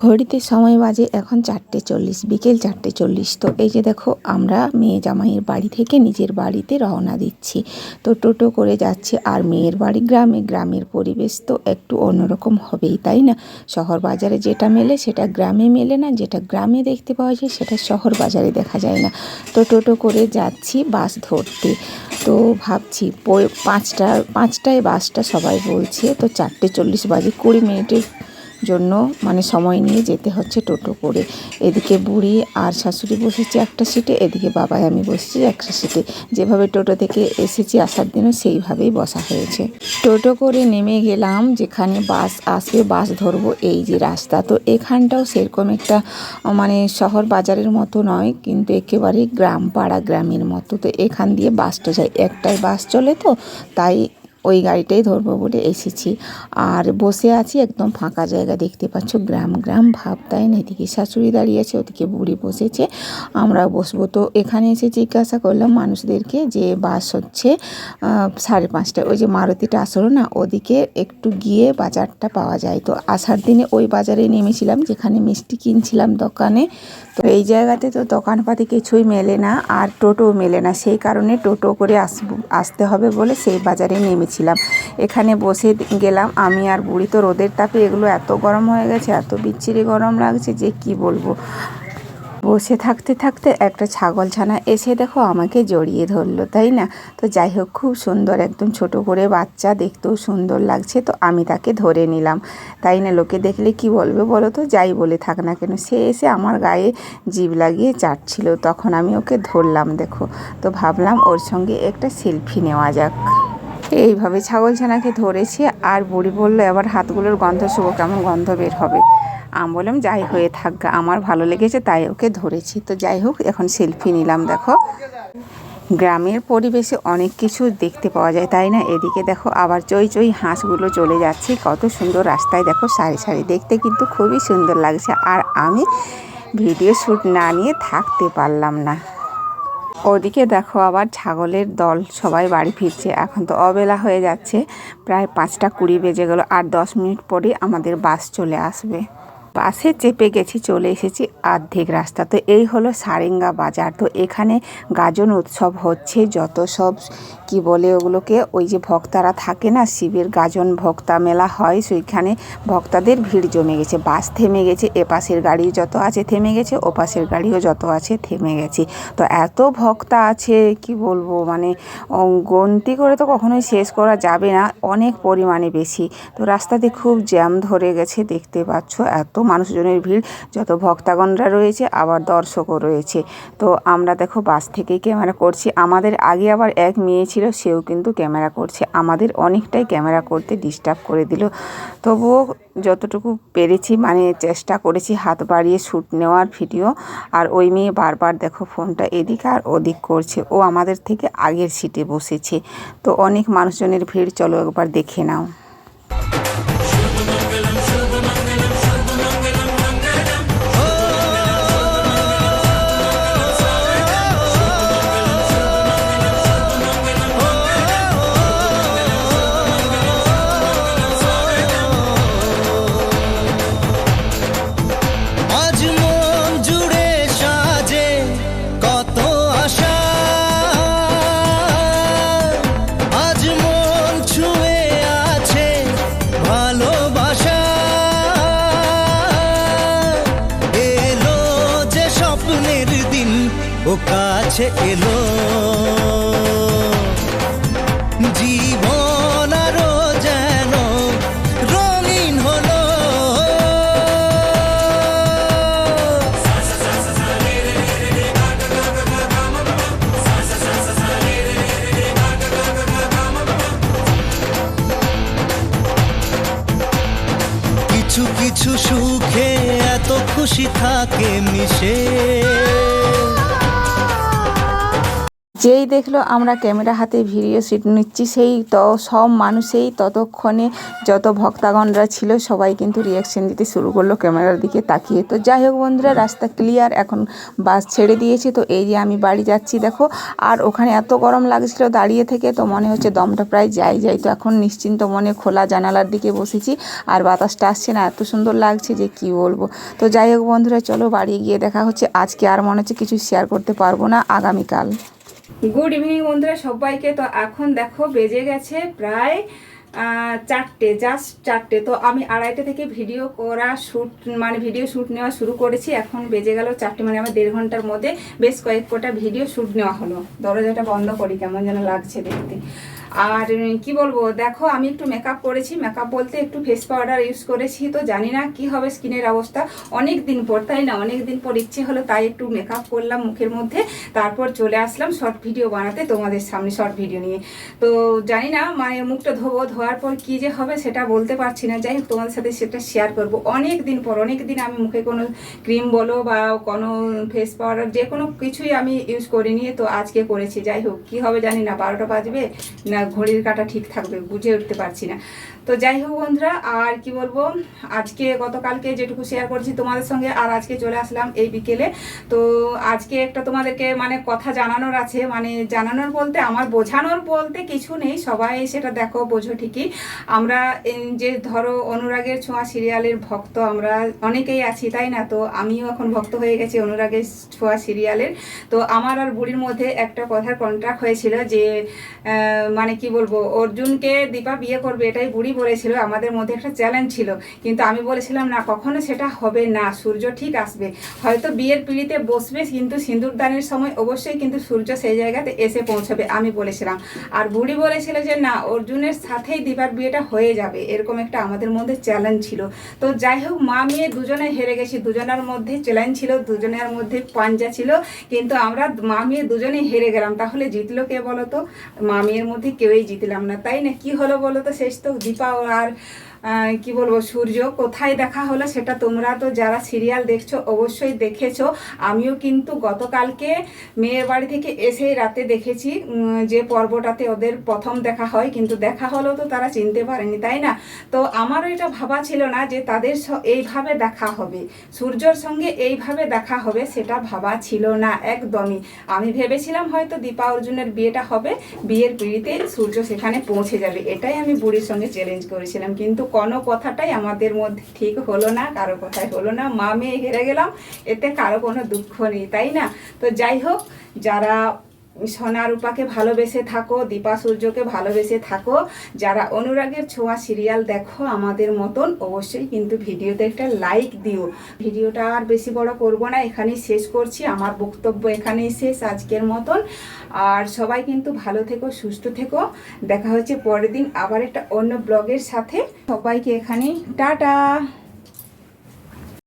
ঘড়িতে সময় বাজে এখন 4:40, বিকেল 4:40। তো এই যে দেখো আমরা মেয়ে জামাইয়ের বাড়ি থেকে নিজের বাড়িতে রওনা দিচ্ছি। তো টোটো করে যাচ্ছি। আর মেয়ের বাড়ি গ্রামে, গ্রামের পরিবেশ তো একটু অন্যরকম হবেই, তাই না? শহর বাজারে যেটা মেলে সেটা গ্রামে মেলে না, যেটা গ্রামে দেখতে পাওয়া যায় সেটা শহর বাজারে দেখা যায় না। তো টোটো করে যাচ্ছি বাস ধরতে। তো ভাবছি পাঁচটায় বাসটা সবাই বলছে, তো 4:40 বাজে, 20 মিনিটের জন্য মানে সময় নিয়ে যেতে হচ্ছে টোটো করে। এদিকে বুড়ি আর শাশুড়ি বসেছে একটা সিটে, এদিকে বাবাই আমি বসেছি একটা সিটে। যেভাবে টোটো থেকে এসেছি আসার দিনও সেইভাবেই বসা হয়েছে। টোটো করে নেমে গেলাম যেখানে বাস আসবে, বাস ধরবো। এই যে রাস্তা, তো এখানটাও সেরকম একটা মানে শহর বাজারের মতো নয়, কিন্তু একেবারে গ্রাম পাড়া গ্রামের মতো। তো এখান দিয়ে বাসটা যায়, একটাই বাস চলে, তো তাই ওই গাড়িটাই ধরবো বলে এসেছি। আর বসে আছি একদম ফাঁকা জায়গা, দেখতে পাচ্ছ, গ্রাম গ্রাম ভাব, তাই না? এদিকে শাশুড়ি দাঁড়িয়ে আছে, ওদিকে বুড়ি বসেছে, আমরা বসবো। তো এখানে এসে জিজ্ঞাসা করলাম মানুষদেরকে যে বাস হচ্ছে 5:30টায়। ওই যে মারুতিটা আসলো না, ওদিকে একটু গিয়ে বাজারটা পাওয়া যায়। তো আসার দিনে ওই বাজারে নেমেছিলাম যেখানে মিষ্টি কিনছিলাম দোকানে। তো এই জায়গাতে তো দোকানপাতি কিছুই মেলে না, আর টোটোও মেলে না, সেই কারণে টোটো করে আসতে হবে বলে সেই বাজারে নেমেছিলাম। এখানে বসে গেলাম আমি আর বুড়ি। তো রোদের তাপে এগুলো এত গরম হয়ে গেছে, এত বিচ্ছিরি গরম লাগছে যে কি বলবো। বসে থাকতে থাকতে একটা ছাগলছানা এসে দেখো আমাকে জড়িয়ে ধরলো, তাই না? তো যাই হোক, খুব সুন্দর, একদম ছোট করে বাচ্চা, দেখতেও সুন্দর লাগছে। তো আমি তাকে ধরে নিলাম, তাই না? লোকে দেখলে কি বলবে বলো তো? যাই বলে থাক না কেন, সে এসে আমার গায়ে জিভ লাগিয়ে চাটছিল, তখন আমি ওকে ধরলাম, দেখো। তো ভাবলাম ওর সঙ্গে একটা সেলফি নেওয়া যাক। এইভাবে ছাগলছানাকে ধরেছি। আর বুড়ি বললো এবার হাতগুলোর গন্ধ শুবো, কেমন গন্ধ বের হবে। আমি বললাম যাই হয়ে থাক, আমার ভালো লেগেছে তাই ওকে ধরেছি। তো যাই হোক, এখন সেলফি নিলাম। দেখো, গ্রামের পরিবেশে অনেক কিছু দেখতে পাওয়া যায়, তাই না? এদিকে দেখো আবার চই চই হাঁসগুলো চলে যাচ্ছে, কত সুন্দর রাস্তায়, দেখো সারি সারি, দেখতে কিন্তু খুবই সুন্দর লাগছে। আর আমি ভিডিও শ্যুট না নিয়ে থাকতে পারলাম না। ওদিকে দেখো আবার ছাগলের দল সবাই বাড়ি ফিরছে। এখন তো অবেলা হয়ে যাচ্ছে, প্রায় 5:20 বেজে গেল। আর 10 মিনিট পরে আমাদের বাস চলে আসবে। বাসে চেপে গেছি, চলে এসেছি অর্ধেক রাস্তা। তো এই হলো সারেঙ্গা বাজার। তো এখানে গাজন উৎসব হচ্ছে, যত সব কি বলে ওগুলোকে, ওই যে ভক্তারা থাকে না, শিবের গাজন ভক্তা মেলা হয়, সেইখানে ভক্তাদের ভিড় জমে গেছে। বাস থেমে গেছে, এপাশের গাড়ি যত আছে থেমে গেছে, ওপাশের গাড়িও যত আছে থেমে গেছে। তো এত ভক্তা আছে কি বলবো, মানে গন্তি করে তো কখনোই শেষ করা যাবে না, অনেক পরিমাণে বেশি। তো রাস্তাতে খুব জ্যাম ধরে গেছে, দেখতে পাচ্ছ, এত মানুষজনের ভিড়, যত ভক্তগণরা রয়েছে আবার দর্শকও রয়েছে। তো আমরা দেখো বাস থেকেই ক্যামেরা করছি। আমাদের আগে আবার এক মেয়ে ছিল, সেও কিন্তু ক্যামেরা করছে, আমাদের অনেকটাই ক্যামেরা করতে ডিস্টার্ব করে দিল। তবুও যতটুকু পেরেছি মানে চেষ্টা করেছি হাত বাড়িয়ে শ্যুট নেওয়ার ভিডিও। আর ওই মেয়ে বারবার দেখো ফোনটা এদিক আর ওদিক করছে, ও আমাদের থেকে আগের সিটে বসেছে। তো অনেক মানুষজনের ভিড়, চলো একবার দেখে নাও। ও কাছে এলো জীবন আরো যেন রঙিন হলো। কিছু কিছু সুখে এত খুশি থাকে মিশে, যেই দেখলো আমরা ক্যামেরা হাতে ভিডিও শুট নিচ্ছি, সেই তো সব মানুষেই ততক্ষণে যত ভক্তাগণরা ছিল সবাই কিন্তু রিয়াকশন দিতে শুরু করলো ক্যামেরার দিকে তাকিয়ে। তো যাই হোক বন্ধুরা, রাস্তা ক্লিয়ার, এখন বাস ছেড়ে দিয়েছি। তো এই যে আমি বাড়ি যাচ্ছি দেখো, আর ওখানে এত গরম লাগছিল দাঁড়িয়ে থেকে, তো মনে হচ্ছে দমটা প্রায় যাই। তো এখন নিশ্চিন্ত মনে খোলা জানালার দিকে বসেছি, আর বাতাসটা আসছে না, এত সুন্দর লাগছে যে কি বলবো। তো যাই হোক বন্ধুরা, চলো বাড়ি গিয়ে দেখা হচ্ছে। আজকে আর মনে হচ্ছে কিছু শেয়ার করতে পারবো না, আগামীকাল। গুড ইভিনিং বন্ধুরা সবাইকে। তো এখন দেখো বেজে গেছে প্রায় 4টে, জাস্ট 4টে। তো আমি 2:30 থেকে ভিডিও শ্যুট নেওয়া শুরু করেছি। এখন বেজে গেল 4টে, মানে আমার 1.5 ঘন্টার মধ্যে বেশ কয়েকটা ভিডিও শ্যুট নেওয়া হলো। দরজাটা বন্ধ করি, কেমন যেন লাগছে দেখতে। আর কি বলবো, দেখো আমি একটু মেকআপ করেছি, মেকআপ বলতে একটু ফেস পাউডার ইউজ করেছি। তো জানি না কি হবে স্কিনের অবস্থা, অনেক দিন পর, তাই না, অনেক দিন পর ইচ্ছে হলো, তাই একটু মেকআপ করলাম মুখের মধ্যে। তারপর চলে আসলাম শর্ট ভিডিও বানাতে তোমাদের সামনে, শর্ট ভিডিও নিয়ে। তো জানি না মানে মুখটা ধোয়ার পর কি যে হবে সেটা বলতে পারছি না। যাই হোক তোমাদের সাথে সেটা শেয়ার করবো। অনেক দিন পর, অনেক দিন আমি মুখে কোনো ক্রিম বলো বা কোনো ফেস পাউডার যে কোনো কিছুই আমি ইউজ করিনি। তো আজকে করেছি। যাই হোক কি হবে জানি না, 12টা বাজবে না ঘড়ির কাঁটা ঠিক থাকবে বুঝে উঠতে পারছি না। তো যাই হোক বন্ধুরা, আর কি বলবো, আজকে গতকালকে যেটুকু শেয়ার করেছি তোমাদের সঙ্গে, আর আজকে চলে আসলাম এই বিকেলে। তো আজকে একটা তোমাদেরকে মানে কথা জানানোর আছে, মানে জানানোর বলতে আমার বোঝানোর বলতে কিছু নেই, সবাই সেটা দেখো বোঝো ঠিকই। আমরা যে ধরো অনুরাগের ছোঁয়া সিরিয়ালের ভক্ত আমরা অনেকেই আছি, তাই না। তো আমিও এখন ভক্ত হয়ে গেছি অনুরাগের ছোঁয়া সিরিয়ালের। তো আমার আর বুড়ির মধ্যে একটা কথার কন্ট্রাক্ট হয়েছিল যে মানে কি বলবো, অর্জুনকে দীপা বিয়ে করবে, এটাই বুড়ি বলেছিল। আমাদের মধ্যে একটা চ্যালেঞ্জ ছিল, কিন্তু আমি বলেছিলাম না, কখনো সেটা হবে না, সূর্য ঠিক আসবে। হয়তো বিয়ের পিঁড়িতে বসবে, কিন্তু সিঁদুরদানের সময় অবশ্যই কিন্তু সূর্য সেই জায়গাতে এসে পৌঁছাবে, আমি বলেছিলাম। আর বুড়ি বলেছিল যে না, অর্জুনের সাথেই দীপার বিয়েটা হয়ে যাবে, এরকম একটা আমাদের মধ্যে চ্যালেঞ্জ ছিল। তো যাই হোক মা মেয়ে দুজনে হেরে গেছি, দুজনের মধ্যে চ্যালেঞ্জ ছিল, দুজনের মধ্যে পাঞ্জা ছিল, কিন্তু আমরা মা মেয়ে দুজনেই হেরে গেলাম। তাহলে জিতলো কে বলো তো? মা মেয়ের মধ্যে কেউই জিতলাম না, তাই না। কি হলো বলো তো, শেষ তো দীপা আর কি বলবো সূর্য কোথায় দেখা হলো সেটা তোমরা তো যারা সিরিয়াল দেখছো অবশ্যই দেখেছো। আমিও কিন্তু গতকালকে মেয়ের বাড়ি থেকে এসেই রাতে দেখেছি যে পর্বটাতে ওদের প্রথম দেখা হয়, কিন্তু দেখা হলো তো তারা চিনতে পারেনি, তাই না। তো আমারও এটা ভাবা ছিল না যে তাদের এইভাবে দেখা হবে, সূর্যর সঙ্গে এইভাবে দেখা হবে, সেটা ভাবা ছিল না একদমই। আমি ভেবেছিলাম হয়তো দীপা অর্জুনের বিয়েটা হবে, বিয়ের পিঁড়িতে সূর্য সেখানে পৌঁছে যাবে, এটাই আমি বুড়ির সঙ্গে চ্যালেঞ্জ করেছিলাম। কিন্তু কোনো কথাটাই আমাদের মধ্যে ঠিক হলো না, কারো কথাই হলো না, মা মেয়ে হেরে গেলাম, এতে কারো কোনো দুঃখ নেই, তাই না। তো যাই হোক, যারা সোনা রূপাকে ভালোবেসে থাকো, দীপা সূর্যকে ভালোবেসে থাকো, যারা অনুরাগের ছোঁয়া সিরিয়াল দেখো আমাদের মতন, অবশ্যই কিন্তু ভিডিওতে একটা লাইক দিও। ভিডিওটা আর বেশি বড় করব না, এখানেই শেষ করছি, আমার বক্তব্য এখানেই শেষ আজকের মতন। আর সবাই কিন্তু ভালো থেকো, সুস্থ থেকো, দেখা হচ্ছে পরের দিন আবার একটা অন্য ব্লগের সাথে। সবাইকে এখানেই টাটা।